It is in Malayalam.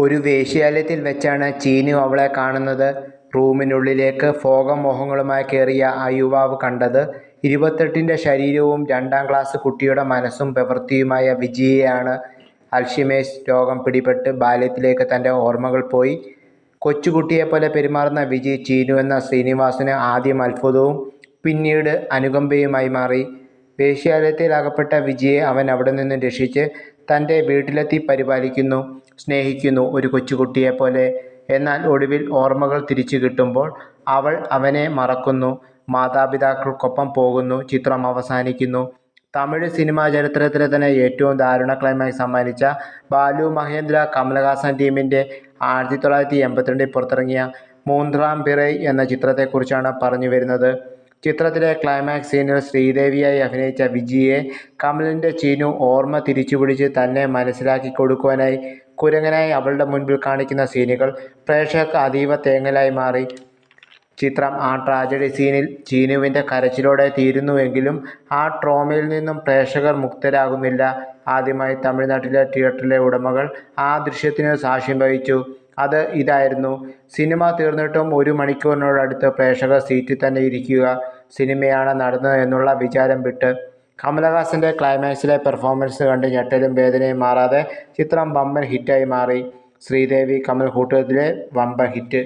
ഒരു വേശ്യാലയത്തിൽ വെച്ചാണ് ചീനു അവളെ കാണുന്നത്. റൂമിനുള്ളിലേക്ക് ഭോഗമോഹങ്ങളുമായി കയറിയ ആ യുവാവ് കണ്ടത് 28ൻ്റെ ശരീരവും 2ാം ക്ലാസ് കുട്ടിയുടെ മനസ്സും പ്രവൃത്തിയുമായ വിജിയെയാണ്. അൽഷിമേഴ്സ് രോഗം പിടിപെട്ട് ബാല്യത്തിലേക്ക് തൻ്റെ ഓർമ്മകൾ പോയി. കൊച്ചുകുട്ടിയെപ്പോലെ പെരുമാറുന്ന വിജി ചീനു എന്ന ശ്രീനിവാസിന് ആദ്യം അത്ഭുതവും പിന്നീട് അനുകമ്പയുമായി മാറി. വേശ്യാലയത്തിൽ അകപ്പെട്ട വിജിയെ അവൻ അവിടെ നിന്നും രക്ഷിച്ച് തൻ്റെ വീട്ടിലെത്തി പരിപാലിക്കുന്നു, സ്നേഹിക്കുന്നു, ഒരു കൊച്ചുകുട്ടിയെപ്പോലെ. എന്നാൽ ഒടുവിൽ ഓർമ്മകൾ തിരിച്ചു കിട്ടുമ്പോൾ അവൾ അവനെ മറക്കുന്നു, മാതാപിതാക്കൾക്കൊപ്പം പോകുന്നു. ചിത്രം അവസാനിക്കുന്നു. തമിഴ് സിനിമാ ചരിത്രത്തിലെ തന്നെ ഏറ്റവും ദാരുണ ക്ലൈമാക്സ് സമ്മാനിച്ച ബാലു മഹേന്ദ്ര കമലഹാസൻ ടീമിൻ്റെ 1982 പുറത്തിറങ്ങിയ മൂന്നാം പിറൈ എന്ന ചിത്രത്തെക്കുറിച്ചാണ് പറഞ്ഞു വരുന്നത്. ചിത്രത്തിലെ ക്ലൈമാക്സ് സീനിൽ ശ്രീദേവിയായി അഭിനയിച്ച വിജിയെ കമലിൻ്റെ ചീനു ഓർമ്മ തിരിച്ചുപിടിച്ച് തന്നെ മനസ്സിലാക്കി കൊടുക്കുവാനായി കുരങ്ങനായി അവളുടെ മുൻപിൽ കാണിക്കുന്ന സീനുകൾ പ്രേക്ഷകർക്ക് അതീവ തേങ്ങലായി മാറി. ചിത്രം ആ ട്രാജഡി സീനിൽ ചീനുവിൻ്റെ കരച്ചിലോടെ തീരുന്നുവെങ്കിലും ആ ട്രോമയിൽ നിന്നും പ്രേക്ഷകർ മുക്തരാകുന്നില്ല. ആദ്യമായി തമിഴ്നാട്ടിലെ തിയേറ്ററിലെ ഉടമകൾ ആ ദൃശ്യത്തിന് സാക്ഷ്യം വഹിച്ചു. അത് ഇതായിരുന്നു. സിനിമ തീർന്നിട്ടും 1 മണിക്കൂറിനോടടുത്ത് പ്രേക്ഷകർ സീറ്റിൽ തന്നെ ഇരിക്കുക, സിനിമയാണ് നടന്നത് എന്നുള്ള വിചാരം വിട്ട്. കമലഹാസൻ്റെ ക്ലൈമാക്സിലെ പെർഫോമൻസ് കണ്ട് ഞെട്ടലും വേദനയും മാറാതെ ചിത്രം വമ്പൻ ഹിറ്റായി മാറി. ശ്രീദേവി കമൽ കൂട്ടുകെട്ടിലെ വമ്പൻ ഹിറ്റ്.